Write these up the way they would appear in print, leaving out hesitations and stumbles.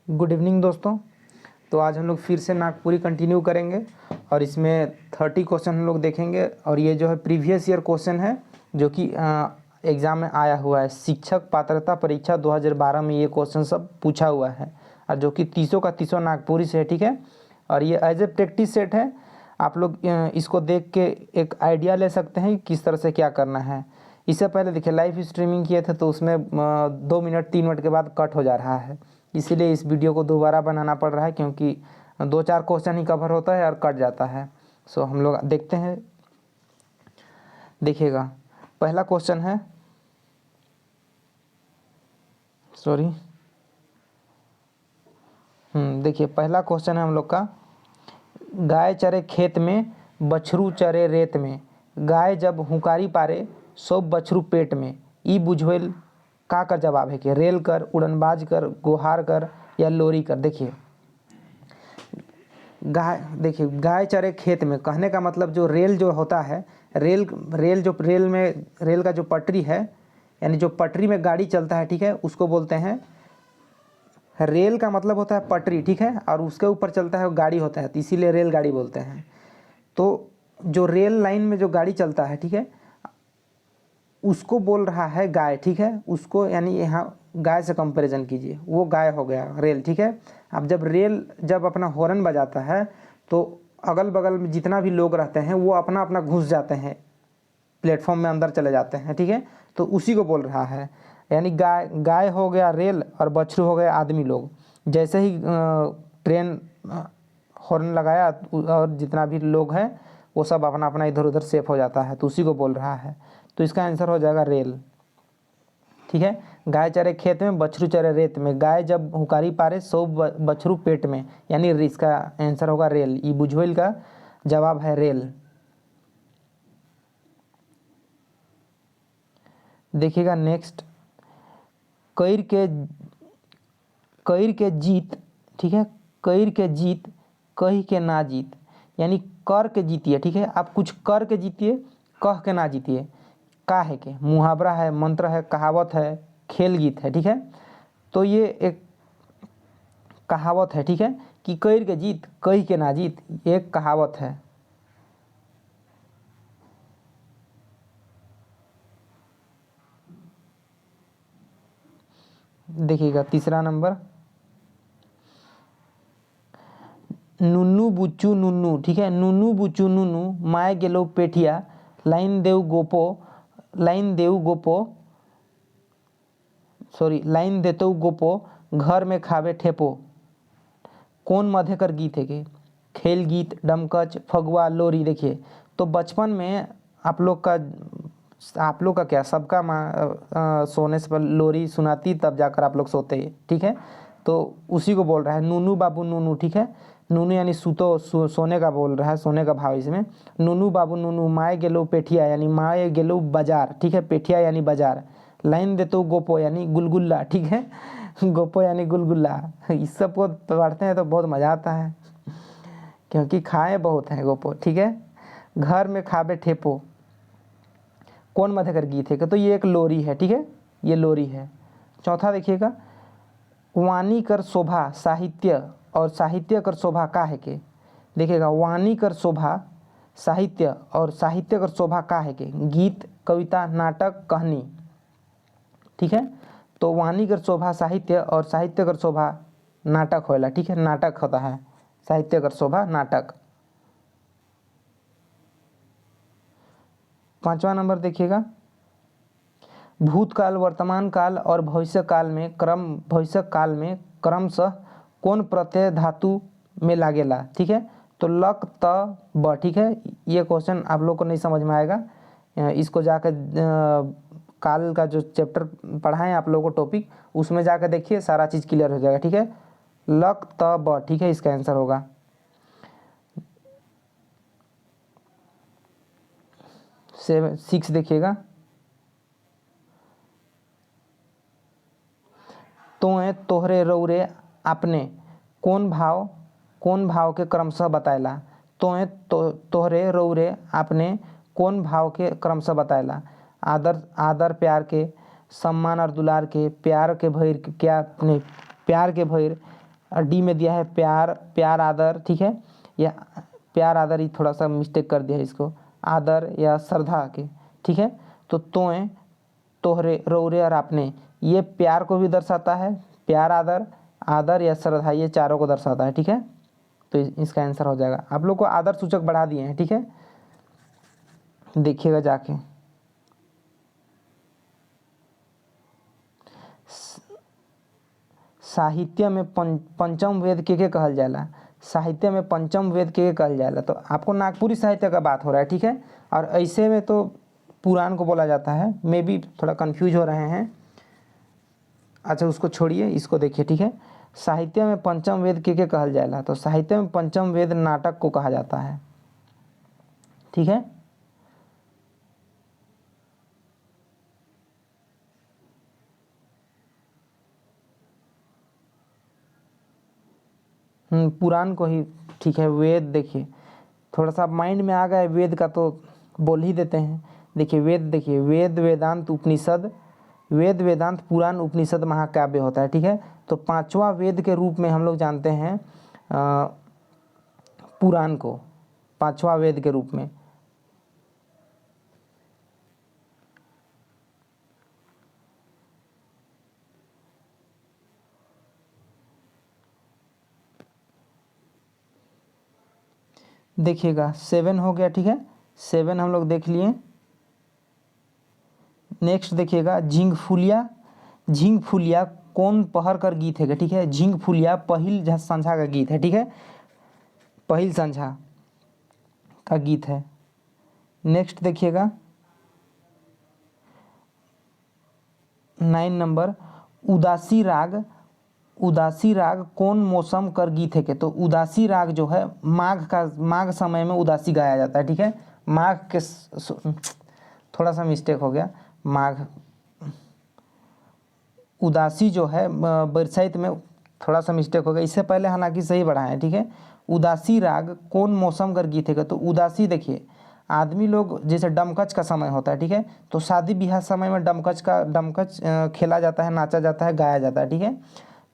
Good evening दोस्तों। तो आज हम लोग फिर से नागपुरी कंटिन्यू करेंगे और इसमें 30 क्वेश्चन हम लोग देखेंगे। और ये जो है प्रीवियस ईयर क्वेश्चन है जो कि एग्ज़ाम में आया हुआ है। शिक्षक पात्रता परीक्षा 2012 में ये क्वेश्चन सब पूछा हुआ है और जो कि 30 का 30 नागपुरी से है, ठीक है। और ये एज ए प्रैक्टिस सेट है, आप लोग इसको देख के एक आइडिया ले सकते हैं किस तरह से क्या करना है। इससे पहले देखिए लाइव स्ट्रीमिंग किए थे तो उसमें 2 मिनट 3 मिनट के बाद कट हो जा रहा है, इसीलिए इस वीडियो को दोबारा बनाना पड़ रहा है क्योंकि 2-4 क्वेश्चन ही कवर होता है और कट जाता है। सो हम लोग देखते हैं। देखिएगा पहला क्वेश्चन है, देखिए पहला क्वेश्चन है हम लोग का, गाय चरे खेत में बछरू चरे रेत में, गाय जब हुंकारी पारे सो बछरू पेट में, ई बुझवेल का जवाब है कि रेल कर, उड़नबाज कर, गुहार कर या लोरी कर। देखिए गाय चरे खेत में कहने का मतलब जो रेल जो होता है, रेल का जो पटरी है, यानी जो पटरी में गाड़ी चलता है, ठीक है, उसको बोलते हैं रेल। का मतलब होता है पटरी, ठीक है, और उसके ऊपर चलता है गाड़ी होता है, तो इसीलिए रेलगाड़ी बोलते हैं। तो जो रेल लाइन में जो गाड़ी चलता है, ठीक है, उसको बोल रहा है गाय, ठीक है, उसको यानी यहाँ गाय से कंपैरिजन कीजिए, वो गाय हो गया रेल, ठीक है। अब जब अपना हॉर्न बजाता है तो अगल बगल में जितना भी लोग रहते हैं वो अपना अपना घुस जाते हैं, प्लेटफॉर्म में अंदर चले जाते हैं, ठीक है। तो उसी को बोल रहा है, यानी गाय हो गया रेल और बछरू हो गए आदमी लोग। जैसे ही ट्रेन हॉर्न लगाया और जितना भी लोग हैं वो सब अपना अपना इधर उधर सेफ हो जाता है, तो उसी को बोल रहा है। तो इसका आंसर हो जाएगा रेल, ठीक है। गाय चरे खेत में बछरू चरे रेत में, गाय जब हुंकारी पारे सो बछरू पेट में, यानी इसका आंसर होगा रेल। ई बुझवेल का जवाब है रेल। देखिएगा नेक्स्ट, कईर के जीत, ठीक है, कईर के जीत कही के ना जीत, यानी कर के जीतिए, ठीक है, आप कुछ कर के जीतिए, कह के ना जीतिए। का है के मुहावरा है, मंत्र है, कहावत है, खेल गीत है, ठीक है। तो ये एक कहावत है, ठीक है, कि कईर के जीत कही के ना जीत, एक कहावत है। देखिएगा तीसरा नंबर, नुन्नू बुच्चू नुन्नू, ठीक है, नुन्नू बुच्चू नुन्नू माय गेलो पेठिया, लाइन देव लाइन देतो गोपो, घर में खावे ठेपो। कौन मध्यकर गीत है के? खेल गीत, डमकच, फगुआ, लोरी। देखिए तो बचपन में आप लोग का क्या सबका माँ सोने से पहले लोरी सुनाती, तब जाकर आप लोग सोते, ठीक है। तो उसी को बोल रहा है नूनू बाबू नूनू, ठीक है। नूनू यानी सोने का बोल रहा है, सोने का भाव इसमें। नूनू बाबू नूनू माए गेलो पेठिया, यानी माए गेलो बाजार, ठीक है, पेठिया यानी बाजार। लाइन देतो गोपो यानी गुलगुल्ला, ठीक है, गोपो यानी गुलगुल्ला। इस सब को पढ़ते हैं तो बहुत मज़ा आता है क्योंकि खाए बहुत हैं गोपो, ठीक है। घर में खाबे ठेपो, कौन मध्यकर गीत है? तो ये एक लोरी है, ठीक है, ये लोरी है। चौथा देखिएगा, वाणी कर शोभा साहित्य और साहित्य कर शोभा का है के? देखिएगा वाणी कर शोभा साहित्य और साहित्य कर शोभा का है के? गीत, कविता, नाटक, कहानी, ठीक है। तो वाणी कर शोभा साहित्य और साहित्य कर शोभा नाटक होला, ठीक है, नाटक होता है साहित्य कर शोभा नाटक। पांचवा नंबर देखिएगा, भूतकाल, वर्तमान काल और भविष्य काल में क्रमशः कौन प्रत्यय धातु में लागेला, ठीक है। तो लक त ब, ठीक है। ये क्वेश्चन आप लोग को नहीं समझ में आएगा, इसको जाकर काल का जो चैप्टर पढ़ाएं आप लोगों को टॉपिक, उसमें जाकर देखिए, सारा चीज़ क्लियर हो जाएगा, ठीक है। लक त ब, ठीक है, इसका आंसर होगा। 6 देखिएगा, तोए तोहरे रौरे आपने कौन भाव के क्रमशः बताएला? तोए तोहरे रौरे आपने कौन भाव के क्रमशः बताएला? आदर प्यार के, सम्मान और दुलार के, प्यार के भैर, क्या नहीं, प्यार के भैर, और डी में दिया है प्यार, प्यार आदर, ठीक है, या प्यार आदर, ही थोड़ा सा मिस्टेक कर दिया है इसको, आदर या श्रद्धा के, ठीक है। तो तोएं, तोहरे, रौरे और आपने, ये प्यार को भी दर्शाता है, प्यार आदर, आदर या श्रद्धा, ये चारों को दर्शाता है, ठीक है। तो इसका आंसर हो जाएगा। आप लोग को आदर सूचक बढ़ा दिए हैं, ठीक है, देखिएगा जाके। साहित्य में पंचम वेद के कहल जाला, साहित्य में पंचम वेद के कहल जाला, तो आपको नागपुरी साहित्य का बात हो रहा है, ठीक है। और ऐसे में तो पुराण को बोला जाता है, मे भी थोड़ा कंफ्यूज हो रहे हैं। अच्छा उसको छोड़िए, इसको देखिए, ठीक है। साहित्य में पंचम वेद के कहल जाला, तो साहित्य में पंचम वेद नाटक को कहा जाता है, ठीक है। पुराण को ही, ठीक है। वेद देखिए, थोड़ा सा माइंड में आ गया वेद का तो बोल ही देते हैं। देखिए वेद, देखिए वेद, वेदांत, उपनिषद, वेद, वेदांत, पुराण, उपनिषद, महाकाव्य होता है, ठीक है। तो पांचवा वेद के रूप में हम लोग जानते हैं पुराण को, पांचवा वेद के रूप में। देखिएगा 7 हो गया, ठीक है, 7 हम लोग देख लिए। नेक्स्ट देखिएगा झिंग फुलिया, झिंग फुलिया कौन पहर कर गीत है, ठीक है। झिंग फुलिया पहिल संझा का गीत है, ठीक है, पहिल संझा का गीत है। नेक्स्ट देखिएगा 9 नंबर, उदासी राग, उदासी राग कौन मौसम कर गीत है के, तो उदासी राग जो है माघ का, माघ समय में उदासी गाया जाता है, ठीक है। माघ के थोड़ा सा मिस्टेक हो गया, माघ, उदासी जो है बरसाइत में थोड़ा सा मिस्टेक हो गया, इससे पहले हालांकि सही बढ़ाए हैं, ठीक है। उदासी राग कौन मौसम कर गीत है, तो उदासी देखिए आदमी लोग, जैसे डमकच का समय होता है, ठीक है, तो शादी ब्याह समय में डमकच खेला जाता है, नाचा जाता है, गाया जाता है, ठीक है।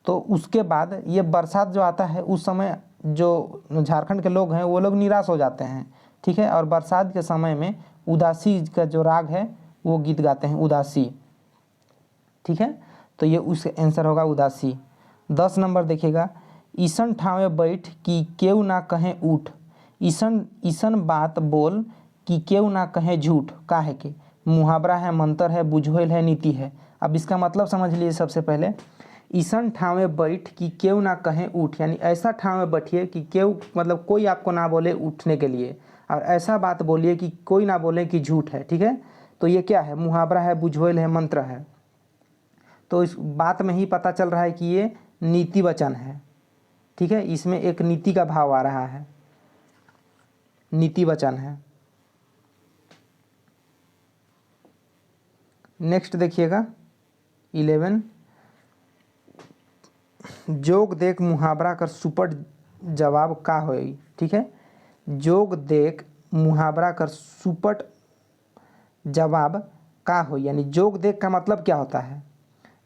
तो उसके बाद ये बरसात जो आता है उस समय जो झारखंड के लोग हैं वो लोग निराश हो जाते हैं, ठीक है। और बरसात के समय में उदासी का जो राग है वो गीत गाते हैं, उदासी, ठीक है। तो ये उस आंसर होगा उदासी। 10 नंबर देखिएगा, ईसन ठावे बैठ कि केहू ना कहें उठ, ईसन ईसन बात बोल कि केहू ना कहें झूठ, काहे के, मुहावरा है, मंत्र है, बुझोल है, नीति है। अब इसका मतलब समझ लीजिए सबसे पहले, ईसन ठावे बैठ कि केहू ना कहें उठ, यानी ऐसा ठाव में बैठिए कि केहू मतलब कोई आपको ना बोले उठने के लिए, और ऐसा बात बोलिए कि कोई ना बोले कि झूठ है, ठीक है। तो ये क्या है, मुहावरा है, बुझोल है, मंत्र है। तो इस बात में ही पता चल रहा है कि ये नीति वचन है, ठीक है, इसमें एक नीति का भाव आ रहा है, नीति वचन है। नेक्स्ट देखिएगा 11, जोग देख मुहावरा कर सुपट जवाब का होई, ठीक है। जोग देख मुहावरा कर सुपट जवाब का हो, यानी जोग देख का मतलब क्या होता है,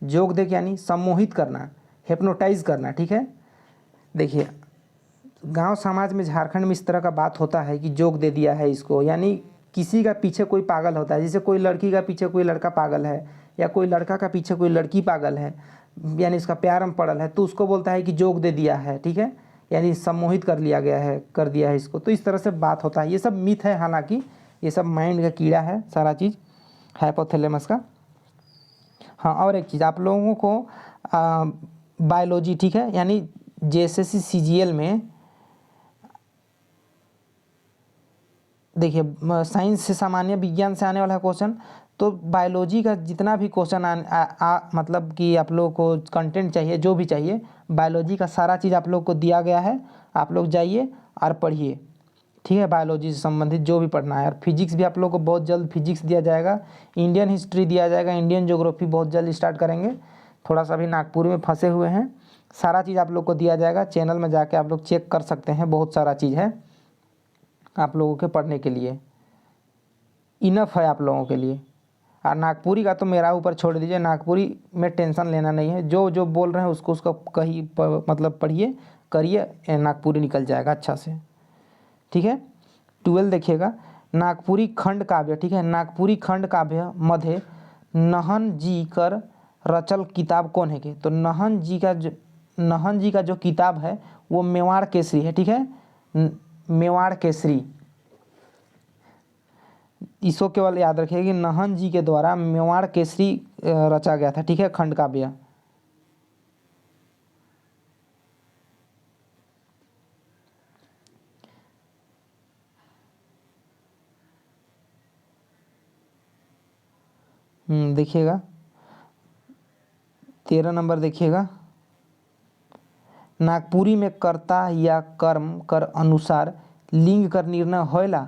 जोग देख यानी सम्मोहित करना, हिप्नोटाइज करना, ठीक है। देखिए गांव समाज में, झारखंड में इस तरह का बात होता है कि जोग दे दिया है इसको, यानी किसी का पीछे कोई पागल होता है, जैसे कोई लड़की का पीछे कोई लड़का पागल है, या कोई लड़का का पीछे कोई लड़की पागल है, यानी इसका प्यार में पड़ल है, तो उसको बोलता है कि जोग दे दिया है, ठीक है, यानी सम्मोहित कर लिया गया है, कर दिया है इसको। तो इस तरह से बात होता है, ये सब मिथ है, हालांकि ये सब माइंड का कीड़ा है सारा चीज़, हाइपोथैलेमस का। हाँ और एक चीज़ आप लोगों को बायोलॉजी, ठीक है, यानी जेएसएससी सीजीएल में देखिए साइंस से, सामान्य विज्ञान से आने वाला क्वेश्चन, तो बायोलॉजी का जितना भी क्वेश्चन मतलब कि आप लोगों को कंटेंट चाहिए, जो भी चाहिए, बायोलॉजी का सारा चीज़ आप लोग को दिया गया है, आप लोग जाइए और पढ़िए, ठीक है। बायोलॉजी से संबंधित जो भी पढ़ना है, और फिजिक्स भी आप लोग को बहुत जल्द फिजिक्स दिया जाएगा, इंडियन हिस्ट्री दिया जाएगा, इंडियन ज्योग्राफी बहुत जल्द स्टार्ट करेंगे, थोड़ा सा भी नागपुर में फंसे हुए हैं, सारा चीज़ आप लोग को दिया जाएगा, चैनल में जाके आप लोग चेक कर सकते हैं, बहुत सारा चीज़ है आप लोगों के पढ़ने के लिए, इनफ है आप लोगों के लिए। और नागपुरी का तो मेरा ऊपर छोड़ दीजिए, नागपुरी में टेंशन लेना नहीं है, जो जो बोल रहे हैं उसको उसका कहीं मतलब पढ़िए करिए, नागपुरी निकल जाएगा अच्छा से। ठीक है, 12 देखिएगा, नागपुरी खंड काव्य। ठीक है, नागपुरी खंड काव्य मध्य नहन जी कर रचल किताब कौन है के? तो नहन जी का जो किताब है वो मेवाड़ केसरी है। ठीक है, मेवाड़ केसरी, इसको केवल याद रखिए कि नहन जी के द्वारा मेवाड़ केसरी रचा गया था। ठीक है, खंड काव्य। देखिएगा 13 नंबर देखिएगा, नागपुरी में कर्ता या कर्म कर अनुसार लिंग कर निर्णय होयला।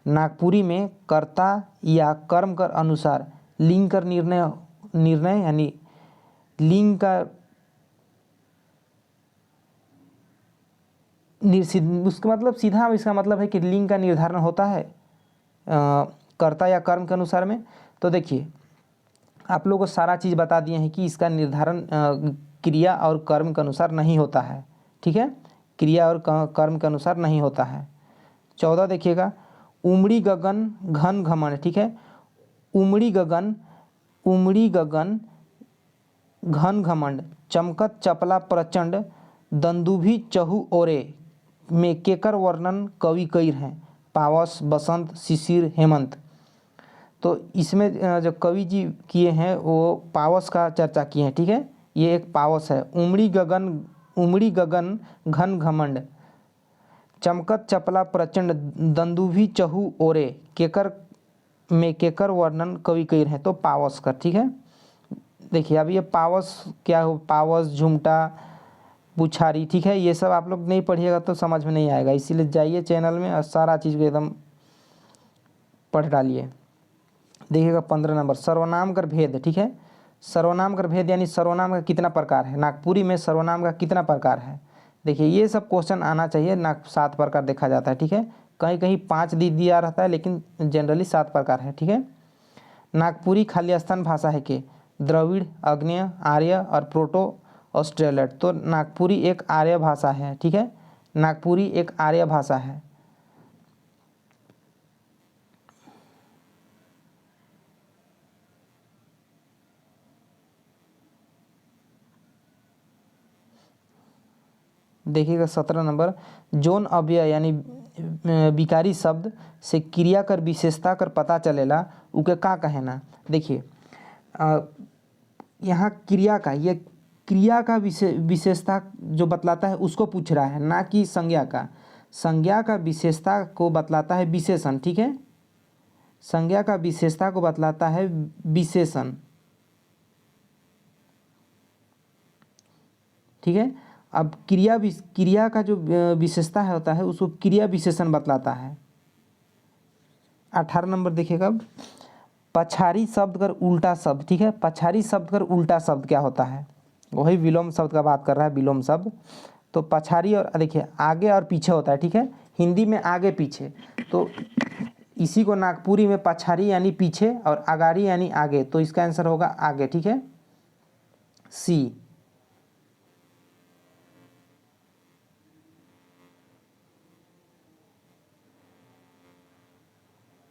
नागपुरी में कर्ता या कर्म कर अनुसार लिंग कर निर्णय यानी लिंग का उसका मतलब सीधा इसका मतलब है कि लिंग का निर्धारण होता है कर्ता या कर्म के अनुसार में। तो देखिए आप लोगों को सारा चीज़ बता दिए हैं कि इसका निर्धारण क्रिया और कर्म के अनुसार नहीं होता है। ठीक है, क्रिया और कर्म के अनुसार नहीं होता है। 14 देखिएगा, उमड़ी गगन घन घमंड। ठीक है, उमड़ी गगन घन घमंड, चमकत चपला प्रचंड, दंदुभी चहु ओरे में केकर वर्णन कवि कई हैं? पावस, बसंत, शिशिर, हेमंत। तो इसमें जो कवि जी किए हैं वो पावस का चर्चा किए हैं। ठीक है, ये एक पावस है। उमड़ी गगन घन घमंड, चमकत चपला प्रचंड, दंदुभी चहु ओरे, केकर वर्णन कवि कई हैं? तो पावस का। ठीक है, देखिए अब ये पावस क्या हो, पावस, झुमटा, बुछारी। ठीक है, ये सब आप लोग नहीं पढ़िएगा तो समझ में नहीं आएगा, इसीलिए जाइए चैनल में और सारा चीज़ को एकदम पढ़ डालिए। देखिएगा 15 नंबर, सर्वनाम कर भेद। ठीक है, सर्वनाम कर भेद यानी सर्वनाम का कितना प्रकार है? नागपुरी में सर्वनाम का कितना प्रकार है? देखिए ये सब क्वेश्चन आना चाहिए। 7 प्रकार देखा जाता है। ठीक है, कहीं कहीं 5 दिया रहता है लेकिन जनरली 7 प्रकार है। ठीक है, नागपुरी खाली स्थान भाषा है कि द्रविड़, आग्नेय, आर्य और प्रोटो ऑस्ट्रेलियट। तो नागपुरी एक आर्य भाषा है। ठीक है, नागपुरी एक आर्य भाषा है। देखिएगा 17 नंबर, जोन अव्यय यानी विकारी शब्द से क्रिया कर विशेषता कर पता चलेला उके का कहना? देखिए यहाँ क्रिया का, ये क्रिया का विशेषता जो बतलाता है उसको पूछ रहा है, ना कि संज्ञा का। संज्ञा का विशेषता को बतलाता है विशेषण। ठीक है, संज्ञा का विशेषता को बतलाता है विशेषण। ठीक है, अब क्रिया का जो विशेषता है होता है उसको क्रिया विशेषण बतलाता है। 18 नंबर देखिएगा, अब पछारी शब्द कर उल्टा शब्द। ठीक है, पछारी शब्द कर उल्टा शब्द क्या होता है? वही विलोम शब्द का बात कर रहा है, विलोम शब्द। तो पछारी और देखिए आगे और पीछे होता है। ठीक है, हिंदी में आगे पीछे, तो इसी को नागपुरी में पछारी यानी पीछे और अगाड़ी यानी आगे। तो इसका आंसर होगा आगे। ठीक है, सी।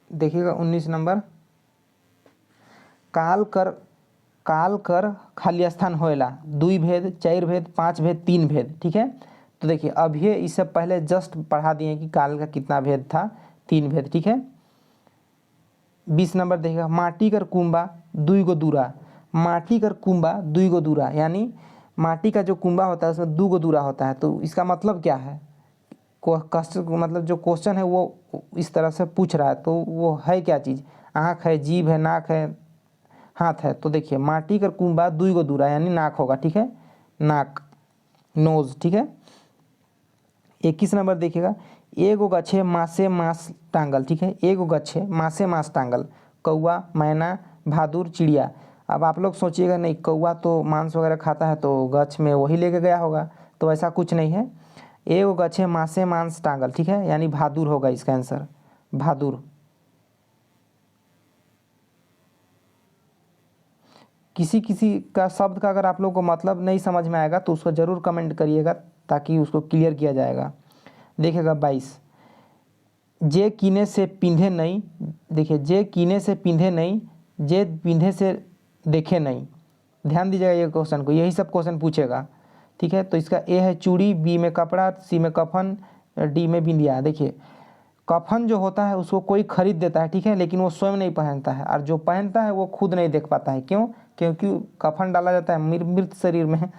देखिएगा 19 नंबर, काल कर खाली स्थान होएला 2 भेद, 4 भेद, 5 भेद, 3 भेद। ठीक है, तो देखिए अभी इससे पहले जस्ट पढ़ा दिए कि काल का कितना भेद था, 3 भेद। ठीक है, 20 नंबर देखिएगा, माटी कर कुंबा 2 गो दूरा। माटी कर कुंबा 2 गो दूरा यानी माटी का जो कुंबा होता है उसमें 2 गो दूरा होता है। तो इसका मतलब क्या है? मतलब जो क्वेश्चन है वो इस तरह से पूछ रहा है, तो वो है क्या चीज़? आँख है, जीभ है, नाक है, हाथ है। तो देखिए माटी कर कुंबा 2 गो दूरा यानी नाक होगा। ठीक है, नाक, नोज। ठीक है, 21 नंबर देखिएगा, एगो गच्छे मासे मांस टांगल। ठीक है, एगो गच्छे मासे मांस टांगल, कौआ, मैना, भादुर, चिड़िया। अब आप लोग सोचिएगा नहीं कौआ तो मांस वगैरह खाता है तो गच्छ में वही लेके गया होगा, तो ऐसा कुछ नहीं है। एगो गच्छे मासे मांस टांगल। ठीक है, यानी भादुर होगा इसका आंसर, भादुर। किसी किसी का शब्द का अगर आप लोग को मतलब नहीं समझ में आएगा तो उसको ज़रूर कमेंट करिएगा ताकि उसको क्लियर किया जाएगा। देखिएगा 22, जे कीने से पिंधे नहीं, देखिए जे कीने से पिंधे नहीं, जे पिंधे से देखे नहीं। ध्यान दीजिएगा ये क्वेश्चन को, यही सब क्वेश्चन पूछेगा, ठीक है। तो इसका ए है चूड़ी, बी में कपड़ा, सी में कफन, डी में बिंदिया। देखिए कफन जो होता है उसको कोई खरीद देता है, ठीक है, लेकिन वो स्वयं नहीं पहनता है, और जो पहनता है वो खुद नहीं देख पाता है। क्यों? क्योंकि कफन डाला जाता है मृत शरीर में,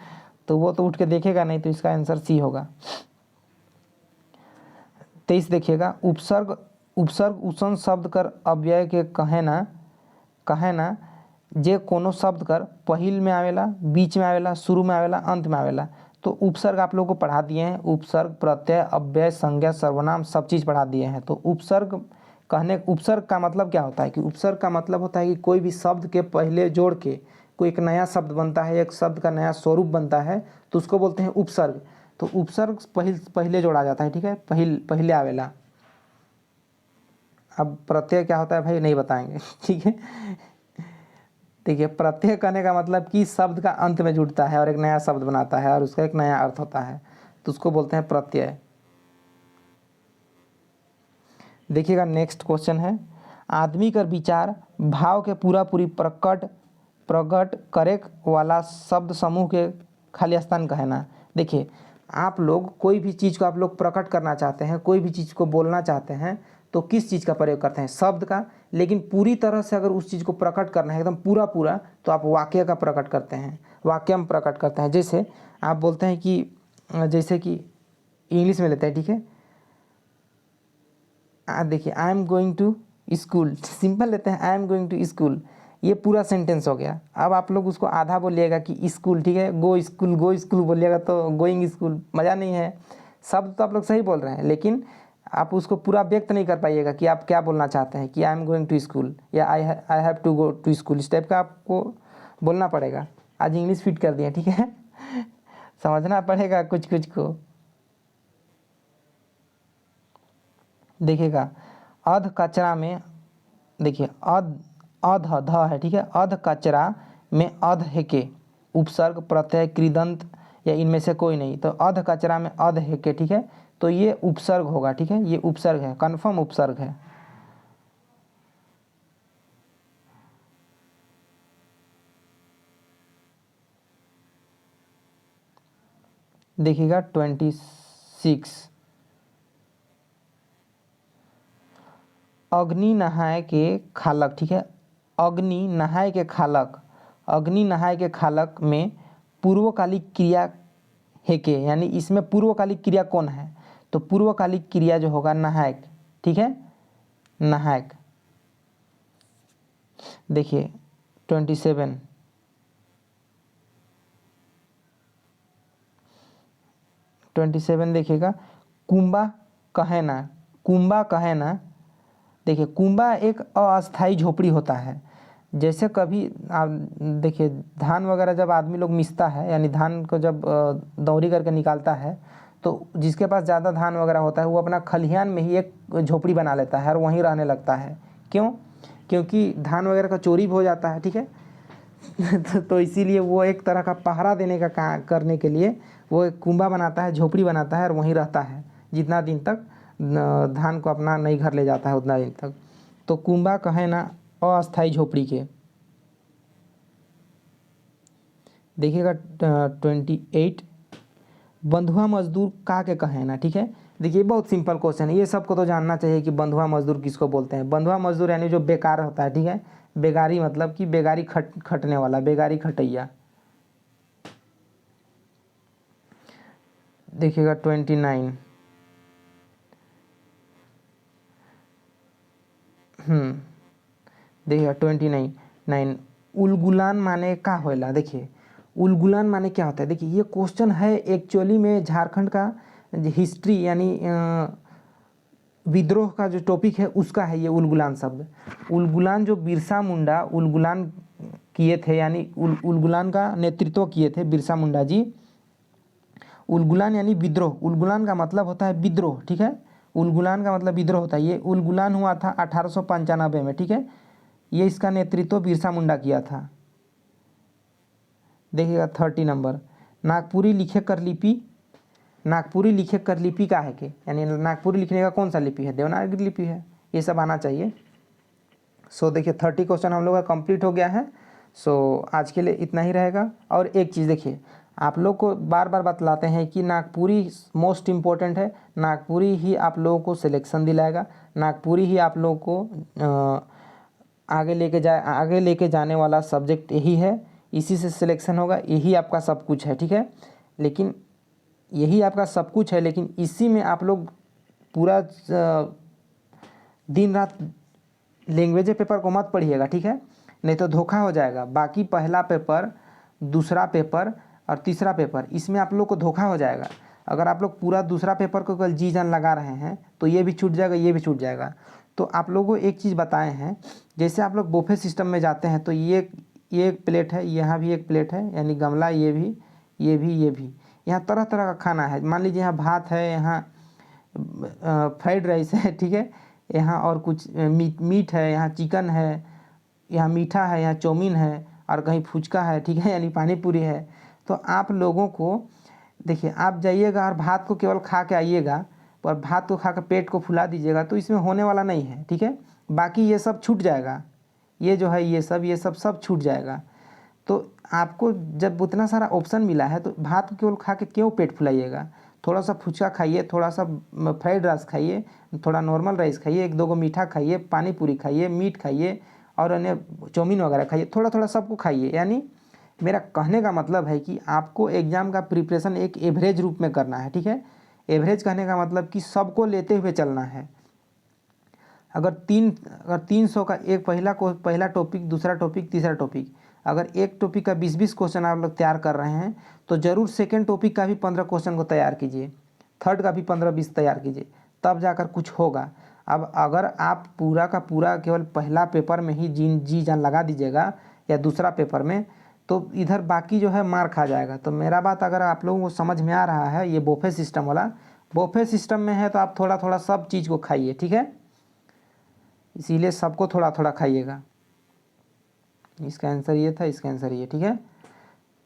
तो वो तो उठ के देखेगा नहीं, तो इसका आंसर सी होगा। 23 देखिएगा, उपसर्ग उपसर्ग उसन शब्द कर अव्यय के कहे ना जे कोनो शब्द कर पहिल में आवेला, बीच में आवेला, शुरू में आवेला, अंत में आवेला। तो उपसर्ग आप लोगों को पढ़ा दिए हैं, उपसर्ग, प्रत्यय, अव्यय, संज्ञा, सर्वनाम सब चीज़ पढ़ा दिए हैं। तो उपसर्ग का मतलब क्या होता है कि उपसर्ग का मतलब होता है कि कोई भी शब्द के पहले जोड़ के कोई एक नया शब्द बनता है, एक शब्द का नया स्वरूप बनता है, तो उसको बोलते हैं उपसर्ग। तो उपसर्ग पहले जोड़ा जाता है, ठीक है, पहले आवेला। अब प्रत्यय क्या होता है भाई नहीं बताएंगे, ठीक है। देखिए प्रत्यय करने का मतलब कि शब्द का अंत में जुड़ता है और एक नया शब्द बनाता है और उसका एक नया अर्थ होता है, तो उसको बोलते हैं प्रत्यय। देखिएगा नेक्स्ट क्वेश्चन है, आदमी का विचार भाव के पूरा पूरी प्रकट करे वाला शब्द समूह के खाली स्थान कहना। देखिए आप लोग कोई भी चीज़ को आप लोग प्रकट करना चाहते हैं, कोई भी चीज़ को बोलना चाहते हैं, तो किस चीज़ का प्रयोग करते हैं? शब्द का। लेकिन पूरी तरह से अगर उस चीज़ को प्रकट करना है एकदम पूरा, तो आप वाक्य का प्रकट करते हैं, वाक्य में प्रकट करते हैं। जैसे आप बोलते हैं कि, जैसे कि इंग्लिश में लेते हैं, ठीक है, देखिए I am going to school, simple लेते हैं, I am going to school, ये पूरा सेंटेंस हो गया। अब आप लोग उसको आधा बोलिएगा कि स्कूल, ठीक है, गो स्कूल बोलिएगा तो गोइंग स्कूल, मज़ा नहीं है। शब्द तो आप लोग सही बोल रहे हैं, लेकिन आप उसको पूरा व्यक्त नहीं कर पाइएगा कि आप क्या बोलना चाहते हैं, कि I am going to school या I have to go to school, इस टाइप का आपको बोलना पड़ेगा। आज इंग्लिश फिट कर दिए, ठीक है, समझना पड़ेगा कुछ कुछ को। देखिएगा अध कचरा में, देखिए अध ध है, ठीक है, अध कचरा में अध है के, उपसर्ग, प्रत्यय, कृदंत या इनमें से कोई नहीं। तो अध कचरा में अध है के, ठीक है, तो ये उपसर्ग होगा, ठीक है, ये उपसर्ग है, कन्फर्म उपसर्ग है। देखिएगा 26, अग्नि नहाय के खालक, ठीक है, अग्नि नहाय के खालक, अग्नि नहाय के खालक में पूर्वकालिक क्रिया है के, यानी इसमें पूर्वकालिक क्रिया कौन है? तो पूर्वकालिक क्रिया जो होगा नहायक, ठीक है, नहायक। देखिए 27 देखिएगा, कुंबा कहे ना, कुंबा कहे ना। देखिए कुंबा एक अस्थाई झोपड़ी होता है। जैसे कभी आप देखिए धान वगैरह जब आदमी लोग मिसता है, यानी धान को जब दौरी करके निकालता है, तो जिसके पास ज़्यादा धान वगैरह होता है वो अपना खलिहान में ही एक झोपड़ी बना लेता है और वहीं रहने लगता है। क्यों? क्योंकि धान वगैरह का चोरी भी हो जाता है, ठीक है। तो इसीलिए वो एक तरह का पहरा देने का काम करने के लिए वो एक कुंबा बनाता है, झोपड़ी बनाता है और वहीं रहता है जितना दिन तक धान को अपना नई घर ले जाता है उतना दिन तक। तो कुंबा कहे ना अस्थाई झोपड़ी के। देखिएगा 28, बंधुआ मजदूर का के कहे ना, ठीक है। देखिए बहुत सिंपल क्वेश्चन है, ये सबको तो जानना चाहिए कि बंधुआ मजदूर किसको बोलते हैं। बंधुआ मजदूर यानी जो बेकार होता है, ठीक है, बेगारी मतलब कि बेगारी खटने वाला, बेगारी खटैया। देखिएगा 29, देखिएगा 29 उलगुलान माने का होला। देखिए उलगुलान माने क्या होता है? देखिए ये क्वेश्चन है एक्चुअली में झारखंड का हिस्ट्री यानी विद्रोह का जो टॉपिक है उसका है ये उलगुलान शब्द। उलगुलान जो बिरसा मुंडा उलगुलान किए थे, यानी उलगुलान का नेतृत्व किए थे बिरसा मुंडा जी। उलगुलान यानी विद्रोह, उलगुलान का मतलब होता है विद्रोह, ठीक है, उलगुलान का मतलब विद्रोह होता है। ये उलगुलान हुआ था 1895 में, ठीक है, ये इसका नेतृत्व बिरसा मुंडा किया था। देखिएगा 30 नंबर, नागपुरी लिखे कर लिपि, नागपुरी लिखे कर लिपि का है के, यानी नागपुरी लिखने का कौन सा लिपि है, देवनागरी लिपि है, ये सब आना चाहिए। सो देखिए 30 क्वेश्चन हम लोग का कंप्लीट हो गया है। सो आज के लिए इतना ही रहेगा। और एक चीज़ देखिए, आप लोग को बार बार बतलाते हैं कि नागपुरी मोस्ट इम्पोर्टेंट है, नागपुरी ही आप लोगों को सिलेक्शन दिलाएगा, नागपुरी ही आप लोगों को आगे लेके जाने वाला सब्जेक्ट यही है, इसी से सिलेक्शन होगा, यही आपका सब कुछ है, ठीक है। लेकिन यही आपका सब कुछ है, लेकिन इसी में आप लोग पूरा दिन रात लैंग्वेज पेपर को मत पढ़िएगा, ठीक है, नहीं तो धोखा हो जाएगा। बाकी पहला पेपर, दूसरा पेपर और तीसरा पेपर, इसमें आप लोग को धोखा हो जाएगा। अगर आप लोग पूरा दूसरा पेपर को कल जी जान लगा रहे हैं तो ये भी छूट जाएगा, ये भी छूट जाएगा। तो आप लोगों को एक चीज़ बताए हैं, जैसे आप लोग बुफे सिस्टम में जाते हैं तो ये एक प्लेट है, यहाँ भी एक प्लेट है, यानी गमला, ये भी, ये भी, ये भी, यहाँ तरह तरह का खाना है। मान लीजिए यहाँ भात है, यहाँ फ्राइड राइस है, ठीक है, यहाँ और कुछ मीट है, यहाँ चिकन है, यहाँ मीठा है, यहाँ चाउमीन है, और कहीं फुचका है, ठीक है, यानी पानी पूरी है। तो आप लोगों को देखिए, आप जाइएगा और भात को केवल खा के आइएगा, पर भात को खा के पेट को फुला दीजिएगा तो इसमें होने वाला नहीं है, ठीक है। बाकी ये सब छूट जाएगा, ये जो है ये सब छूट जाएगा। तो आपको जब उतना सारा ऑप्शन मिला है तो भात को केवल खा के क्यों पेट फुलाइएगा, थोड़ा सा फुचका खाइए, थोड़ा सा फ्राइड राइस खाइए, थोड़ा नॉर्मल राइस खाइए, एक दो को मीठा खाइए, पानी पूरी खाइए, मीट खाइए और अन्य चाउमीन वगैरह खाइए, थोड़ा थोड़ा सबको खाइए। यानी मेरा कहने का मतलब है कि आपको एग्ज़ाम का प्रिपरेशन एक एवरेज रूप में करना है, ठीक है। एवरेज कहने का मतलब कि सबको लेते हुए चलना है। अगर 300 का एक पहला टॉपिक, दूसरा टॉपिक, तीसरा टॉपिक, अगर एक टॉपिक का 20-20 क्वेश्चन आप लोग तैयार कर रहे हैं तो ज़रूर सेकंड टॉपिक का भी 15 क्वेश्चन को तैयार कीजिए, थर्ड का भी 15-20 तैयार कीजिए, तब जाकर कुछ होगा। अब अगर आप पूरा का पूरा केवल पहला पेपर में ही जी जान लगा दीजिएगा या दूसरा पेपर में, तो इधर बाकी जो है मार खा जाएगा। तो मेरा बात अगर आप लोगों को समझ में आ रहा है, ये बुफे सिस्टम वाला, बुफे सिस्टम में है तो आप थोड़ा थोड़ा सब चीज़ को खाइए, ठीक है, इसीलिए सबको थोड़ा थोड़ा खाइएगा। इसका आंसर ये था, इसका आंसर ये, ठीक है।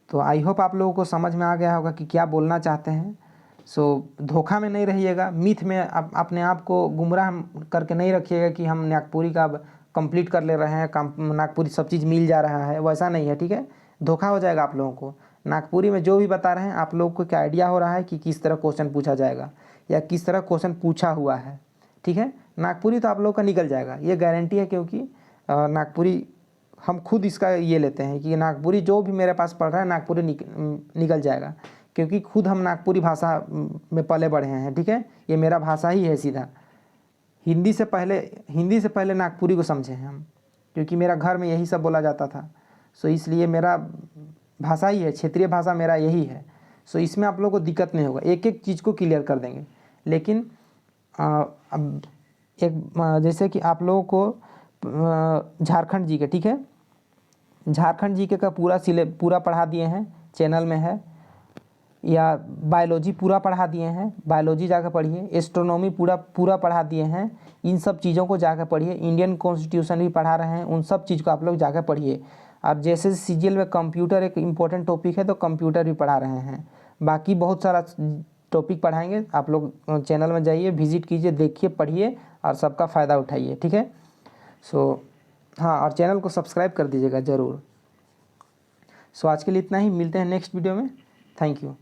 तो आई होप आप लोगों को समझ में आ गया होगा कि क्या बोलना चाहते हैं। सो धोखा में नहीं रहिएगा, मिथ में अपने आप को गुमराह करके नहीं रखिएगा कि हम नागपुरी का कंप्लीट कर ले रहे हैं, नागपुरी सब चीज़ मिल जा रहा है, वैसा नहीं है, ठीक है। धोखा हो जाएगा आप लोगों को। नागपुरी में जो भी बता रहे हैं आप लोगों को क्या आइडिया हो रहा है कि किस तरह क्वेश्चन पूछा जाएगा या किस तरह क्वेश्चन पूछा हुआ है, ठीक है। नागपुरी तो आप लोगों का निकल जाएगा, ये गारंटी है, क्योंकि नागपुरी हम खुद इसका ये लेते हैं कि नागपुरी जो भी मेरे पास पढ़ रहा है नागपुरी निकल जाएगा, क्योंकि खुद हम नागपुरी भाषा में पले बढ़े हैं, ठीक है। ये मेरा भाषा ही है सीधा, हिंदी से पहले नागपुरी को समझे हैं हम, क्योंकि मेरा घर में यही सब बोला जाता था। सो इसलिए मेरा भाषा ही है, क्षेत्रीय भाषा मेरा यही है। सो इसमें आप लोगों को दिक्कत नहीं होगा, एक एक चीज़ को क्लियर कर देंगे। लेकिन अब जैसे कि आप लोगों को झारखंड जी के, ठीक है, झारखंड जी के का पूरा पढ़ा दिए हैं, चैनल में है, या बायोलॉजी पूरा पढ़ा दिए हैं, बायोलॉजी जाकर पढ़िए, एस्ट्रोनॉमी पूरा पढ़ा दिए हैं, इन सब चीज़ों को जाकर पढ़िए। इंडियन कॉन्स्टिट्यूशन भी पढ़ा रहे हैं, उन सब चीज़ को आप लोग जाकर पढ़िए। अब जैसे सीजीएल में कंप्यूटर एक इम्पोर्टेंट टॉपिक है तो कंप्यूटर भी पढ़ा रहे हैं, बाकी बहुत सारा टॉपिक पढ़ाएंगे। आप लोग चैनल में जाइए, विजिट कीजिए, देखिए, पढ़िए और सबका फ़ायदा उठाइए, ठीक है। सो हाँ, और चैनल को सब्सक्राइब कर दीजिएगा ज़रूर। सो आज के लिए इतना ही, मिलते हैं नेक्स्ट वीडियो में। Thank you.